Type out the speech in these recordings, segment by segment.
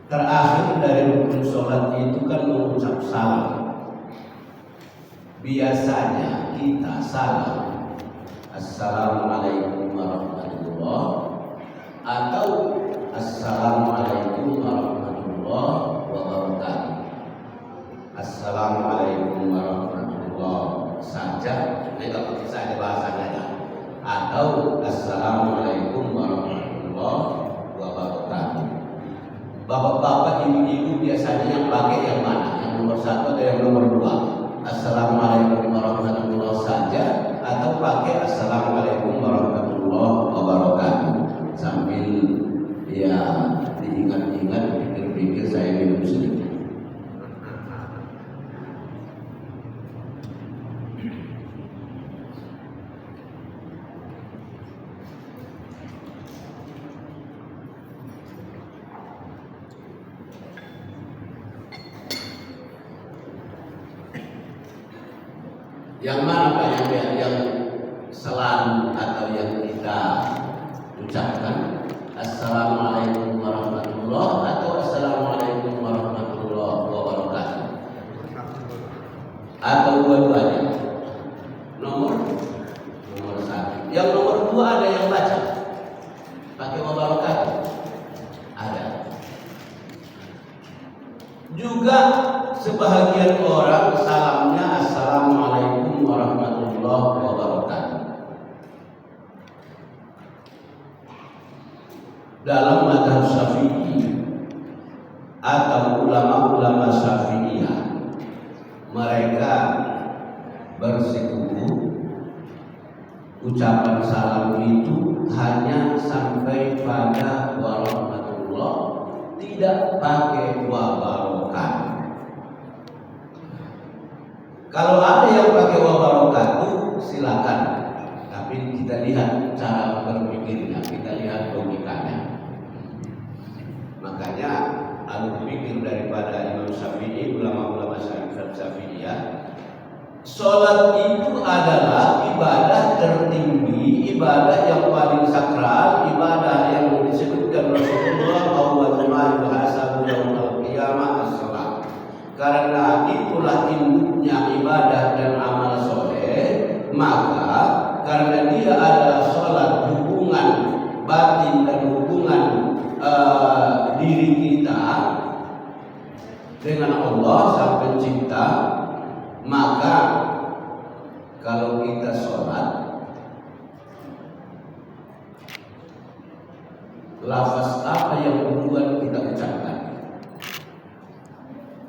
terakhir dari rukun sholat itu kan mengucap salam. Biasanya kita salam Assalamualaikum warahmatullahi atau Assalamualaikum warahmatullahi wabarakatuh. Assalamualaikum warahmatullahi saja, ini tak pakai saja bahasanya, atau Assalamualaikum warahmatullahi wabarakatuh. Bapak-bapak, ibu-ibu biasanya yang pakai yang mana? Yang nomor satu atau yang nomor dua? Assalamualaikum warahmatullahi saja atau pakai Assalamualaikum warahmatullahi wabarakatuh? Sambil ya diingat-ingat, pikir-pikir, saya minum sedikit. Yang mana Pak yang selalu atau yang kita ucapkan? Assalamualaikum warahmatullahi atau Assalamualaikum warahmatullahi wabarakatuh? Atau dua-duanya? Nomor satu. Yang nomor dua ada yang baca pakai wabarakatuh? Ada. Juga sebahagian orang salamnya Assalamualaikum warahmatullahi wabarakatuh. Dalam mazhab Syafi'i atau ulama-ulama Syafi'iyah, mereka bersikukuh ucapan salam itu hanya sampai pada warahmatullah, tidak pakai wabarakatuh. Kalau ada yang pakai wabarakatuh silakan, tapi kita lihat cara berpikirnya, kita lihat logikanya. Makanya alur pikir daripada Imam Syafi'i, ulama-ulama Syafi'iyah, sholat itu adalah ibadah tertinggi, ibadah yang paling sakral, ibadah yang disebutkan Rasulullah awwal ma yuhasabu yaumil qiyamah as-shalah. Karena itulah induknya ibadah dan amal soleh, maka karena dia adalah sholat, hubungan batin dan hubungan diri kita dengan Allah Sang Pencipta, maka kalau kita sholat, lafaz apa yang duluan kita ucapkan?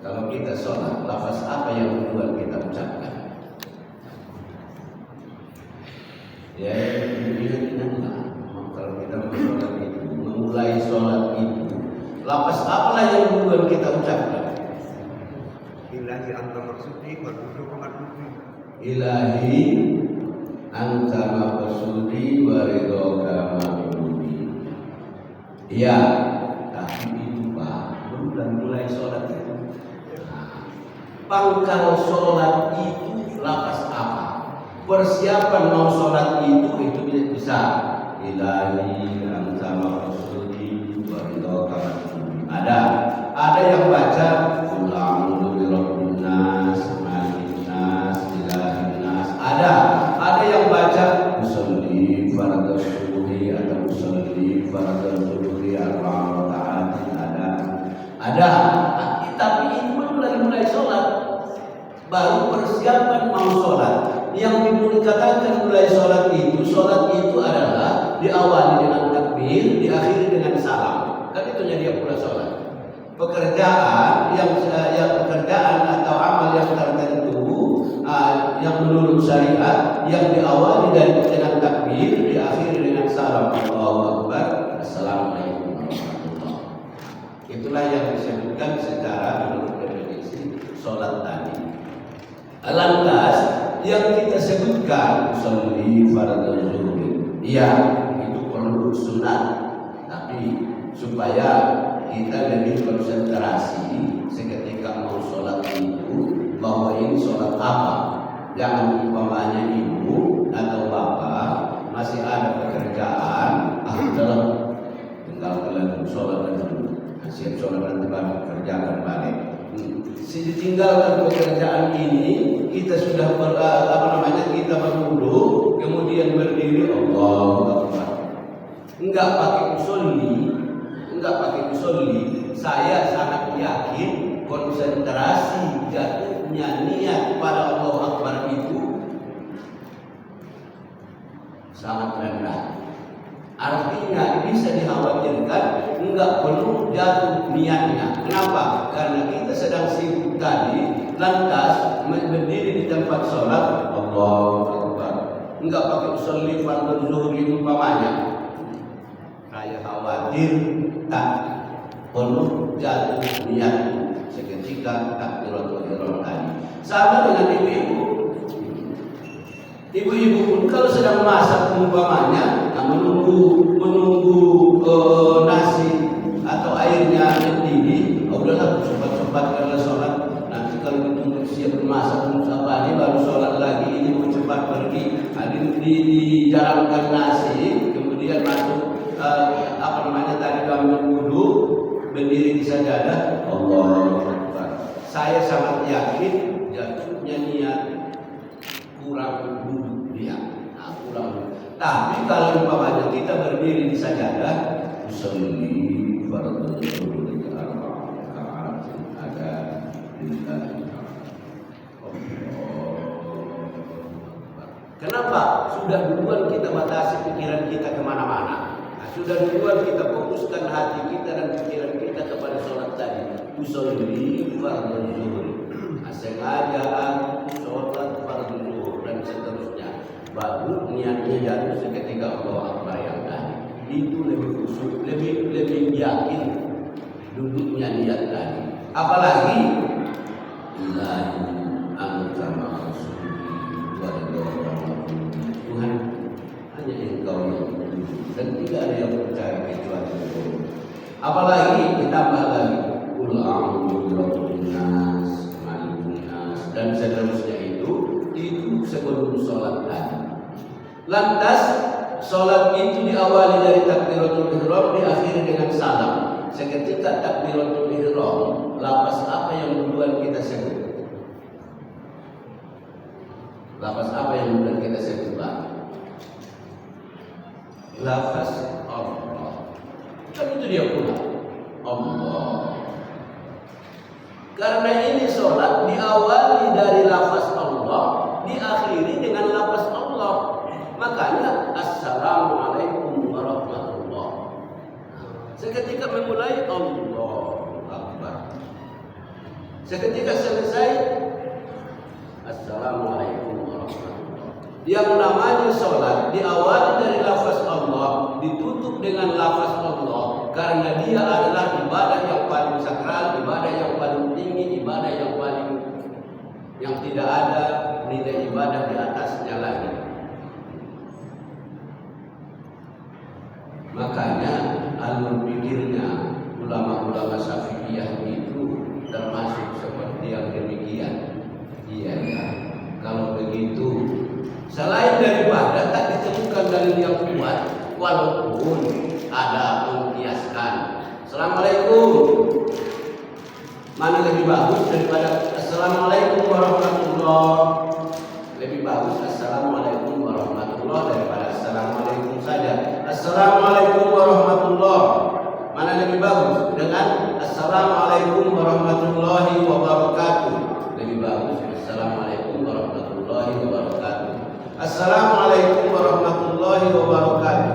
Kalau kita sholat, lafaz apa yang duluan kita ucapkan? Ya, ingat-ingatlah. Kalau kita memulai sholat itu, lafaz apalah yang duluan kita ucapkan? Ilahi anta maksudi wa ridho maksudi. Ilahi anta maksudi wa ridho maksudi. Ya, tapi itu Pak, belum mulai sholat itu. Pangkal sholat itu lafaz apa? Persiapan mau sholat itu bisa ilahi anta maksudi wa ridho maksudi. Ada yang baca a'udzu birabbin nas malikin nas ilahin nas. Ada yang baca usolli fardhu syuhri atau usolli fardhu syuhri arba'a raka'atin. Ada. Tapi itu belum lagi mulai sholat, baru persiapan mau sholat. Yang dikatakan mulai sholat itu adalah diawali dengan takbir, diakhiri dengan salam. Kan itunya dia pula sholat. Pekerjaan atau amal yang tertentu yang menurut syariat yang diawali dengan takbir, diakhiri dengan salam. Allahu Akbar, Assalamualaikum warahmatullahi wabarakatuh. Itulah yang disebutkan secara menurut definisi sholat tadi. Lantas yang kita sebutkan sholli fardhu zuhri, iya itu perlu sunat, tapi supaya kita lebih konsentrasi seketika mau sholat itu, bahwa ini sholat apa. Jangan umpamanya ibu atau bapak masih ada pekerjaan, dalam tinggal kalian sholat dulu. siap sholat nanti baru kerjakan balik. Ditinggalkan pekerjaan ini, kita sudah kita berwudu, kemudian berdiri, Allahu Akbar. Enggak pakai usolli, saya sangat yakin konsentrasi jatuhnya niat pada Allahu Akbar itu sangat rendah. Artinya bisa dikhawatirkan enggak perlu jatuh niatnya. Kenapa? Karena kita sedang sibuk tadi, lantas berdiri di tempat sholat, Allahu Akbar. Enggak pakai usolli fardhu zuhur umpamanya. Saya khawatir tak perlu jatuh niat seketika takbiratul ihram tadi. Sama dengan ibu-ibu. Ibu-ibu pun kalau sedang masak umpamanya, menunggu nasi atau airnya mendidih, udahlah cepat-cepat karena sholat. Nanti kalau ditunggu siap masak ini baru sholat lagi, ini mau cepat pergi. Dijalankan nasi, kemudian masuk tadi ambil wudu, berdiri di sajadah, Allahu Akbar. Saya sangat yakin jatuhnya niat kurang duduk dia, kurang. Tapi kalau umpamanya kita berdiri di sajadah, usolli fardhu zuhur arba'at ada lillahi. Kenapa? Sudah duluan kita batasi pikiran kita kemana-mana. Sudah duluan kita fokuskan hati kita dan pikiran kita kepada sholat tadi. Usolli fardhu zuhur. Sengaja aku sholat fardhu zuhur dan seterusnya. Baru niatnya jatuh seketika Allah Akbar yang tadi. Itu lebih khusyuk, lebih yakin duduknya niat tadi. Apalagi ilahi anta ma'asudi wa Tuhan hanya Engkau yang dan tidak ada yang percaya kecuali Engkau. Apalagi ditambah lagi qul a'udzu birabbin nas, malikin nas dan seterusnya itu sebelum sholat tadi. Lantas sholat itu diawali dari takbiratul ihram, diakhiri dengan salam. Seketika takbiratul ihram, lafaz apa yang duluan kita sebut? Lafaz apa yang duluan kita sebut? Lafaz Allah. Kan itu dia pula Allah. Karena ini sholat diawali dari lafaz Allah, diakhiri dengan lafaz Allah. Makanya Assalamualaikum warahmatullahi. Seketika memulai Allahu Akbar. Seketika selesai Assalamualaikum warahmatullahi. Yang namanya sholat diawali dari lafaz Allah, ditutup dengan lafaz Allah, karena dia adalah ibadah yang paling sakral, ibadah yang paling tinggi, ibadah yang tidak ada nilai ibadah di atasnya lagi. Makanya alur pikirnya ulama-ulama Syafi'iyah itu termasuk seperti yang demikian. Iya ya. Kalau begitu, selain daripada tak ditemukan dalil yang kuat, walaupun ada mengkiaskan. Assalamualaikum. Mana lebih bagus daripada Assalamualaikum warahmatullahi? Lebih bagus Assalamualaikum warahmatullahi daripada Assalamualaikum saja. Assalamualaikum warahmatullahi. Mana lebih bagus? Dengan Assalamualaikum warahmatullahi wabarakatuh. Lebih bagus Assalamualaikum warahmatullahi wabarakatuh. Assalamualaikum warahmatullahi wabarakatuh.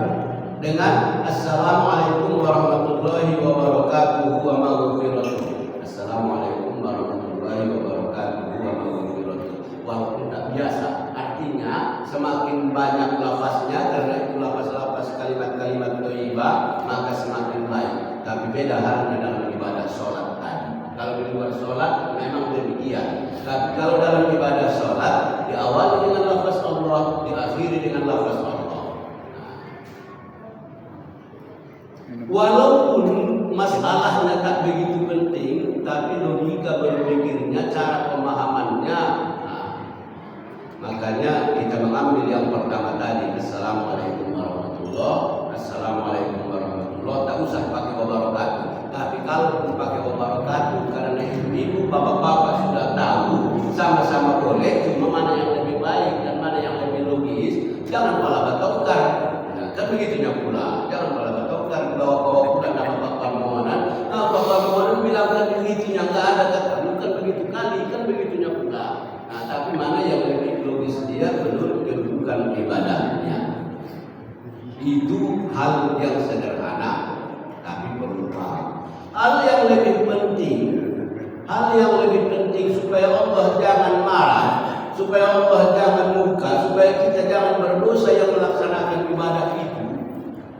Dengan Assalamualaikum warahmatullahi wabarakatuh wa maghfiratuh. Assalamualaikum warahmatullahi wabarakatuh wa maghfiratuh. Walaupun tak biasa, artinya semakin banyak lafaznya, karena itu lafaz-lafaz kalimat-kalimat thayyibah, maka semakin baik. Tapi beda halnya dalam ibadah sholat tadi. Kalau di luar sholat memang demikian. Tapi kalau dalam ibadah sholat diawali dengan lafaz Allah, diakhiri dengan lafaz Allah. Walaupun masalahnya tak begitu penting, tapi logika berpikirnya, cara pemahamannya. Makanya kita mengambil yang pertama tadi, Assalamualaikum warahmatullahi wabarakatuh. Assalamualaikum warahmatullahi wabarakatuh. Tak usah pakai wabarakatuh. Tapi kalau boleh, cuma mana yang lebih baik dan mana yang lebih logis. Jangan malah batokar. Nah, kan begitunya pula. Jangan malah batokar, bawa-bawa pula nama Pak Pamonan. Pak Pamonan bilang kan begitunya, nggak ada kata bukan begitu kali, kan begitunya pula. Nah, tapi mana yang lebih logis dia menurut kedudukan ibadahnya. Itu hal yang sederhana, tapi perlu paham. Hal yang lebih penting supaya Allah jangan marah, supaya Allah jangan murka, supaya kita jangan berdosa yang melaksanakan ibadah itu.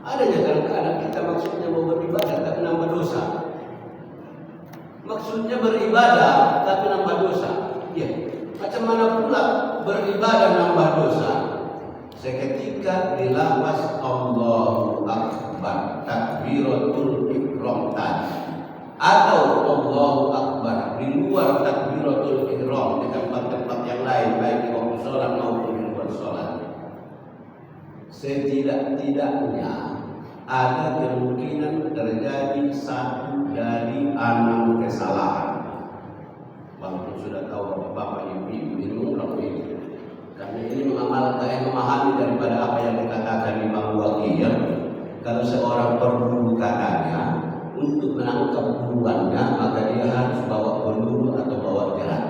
Adanya kadang-kadang kita maksudnya mau beribadah tapi nambah dosa. Maksudnya beribadah tapi nambah dosa. Ya, macam mana pula beribadah nambah dosa? Seketika dilapas Allahu Akbar, takbiratul ihram tadi, atau Allahu Akbar di luar takbiratul ihram di tempat-tempat yang lain, baik di waktu sholat maupun di luar sholat, setidak-tidaknya ada kemungkinan terjadi satu dari 6 kesalahan. Walaupun sudah tahu bapak-bapak, ibu-ibu ini mengulang ini. Karena ini memahami daripada apa yang dikatakan Imam Waqi, ya. Kalau seorang berburu katanya, untuk menangkap buruannya maka dia harus bawa peluru atau bawa jerat.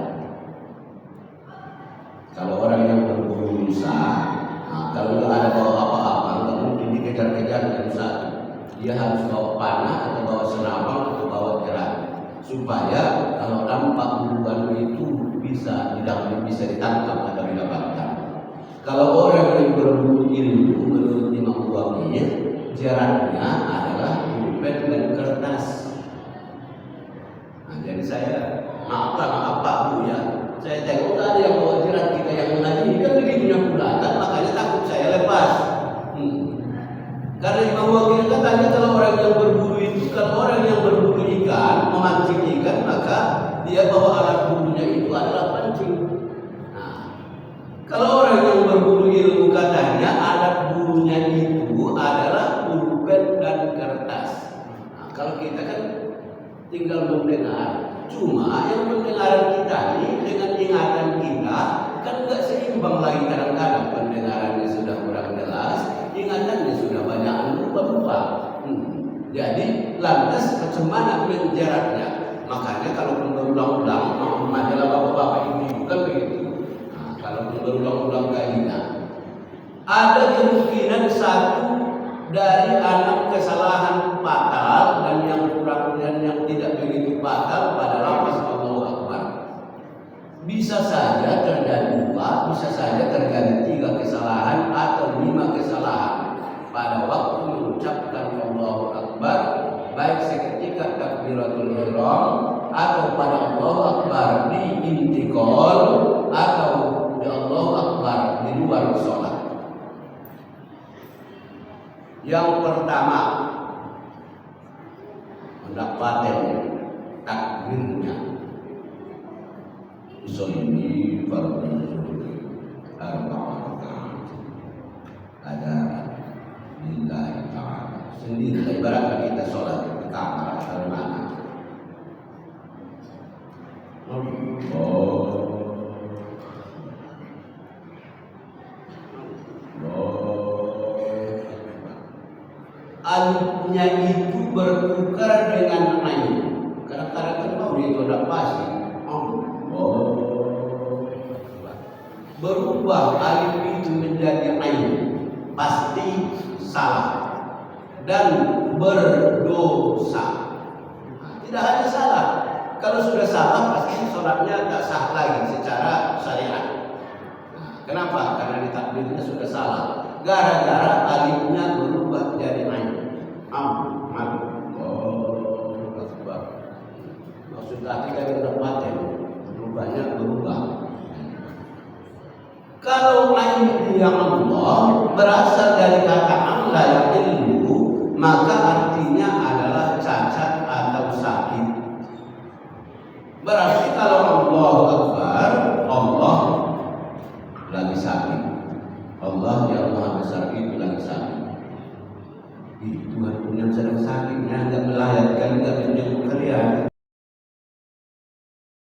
Kalau orang yang berburu rusa, kalau nggak ada bawa apa-apa, nggak mungkin dikejar-kejar dan rusa. Dia harus bawa panah atau bawa senapan atau bawa jerat, supaya kalau nampak buruan itu bisa ditangkap atau didapatkan. Kalau orang yang berburu ilmu menurut Imam Waqi, jeratnya adalah pulpen dan kertas. Nah, jadi saya maaf Pak Bu ya, saya tengok ada yang bawa jerat, kita yang mengaji kan begitunya pula kan, makanya takut saya lepas. Karena Imam Waqi katanya kalau orang yang berburu itu, kalau orang yang berburu ikan, memancing ikan, maka dia bawa alat burunya itu adalah pancing. Nah, kalau orang yang berburu ilmu katanya alat burunya itu adalah pulpen dan kertas. Nah, kalau kita kan tinggal mendengar, cuma yang pendengaran kita ini dengan ingatan kita kan nggak seimbang lagi. Kadang-kadang pendengarannya sudah kurang jelas, ingatannya sudah banyak lupa-lupa. Jadi lantas macam mana menjeratnya? Makanya kalau berulang-ulang, majalah bapak-bapak ini bukan begitu. Nah, kalau berulang-ulang kalinya, ada kemungkinan satu dari 6 kesalahan fatal dan yang kurang dan yang tidak begitu fatal pada lafaz Allahu Akbar. Bisa saja terjadi 2, bisa saja terjadi 3 kesalahan atau 5 kesalahan pada waktu mengucapkan Allahu Akbar, baik seketika takbiratul ihram atau pada Allahu Akbar di intikal atau di Allahu Akbar di luar sholat. Yang pertama, mendapatkan takbirnya. Usolli fardhu ada lillahi ta'ala. Sendiri ibarat kita sholat di kamar atau mana. Alifnya itu bertukar dengan ain. Kadang-kadang kan mau itu ada pasti. Berubah alif itu menjadi ain, pasti salah dan berdosa. Tidak hanya salah, kalau sudah salah pasti sholatnya tak sah lagi secara syariat. Kenapa? Karena di takbirnya sudah salah. Gara-gara alifnya berubah jadi ain. Maksudnya kita mendapatkan berubahnya berubah. Kalau ain yang Allah berasal dari kata Allah yang ilmu, maka artinya adalah cacat atau sakit. Berarti kalau Allahu Akbar, Allah lagi sakit. Allah yang Maha Besar itu lagi sakit. Tuhan pun yang sedang sakit, yang tidak melayatkan, tidak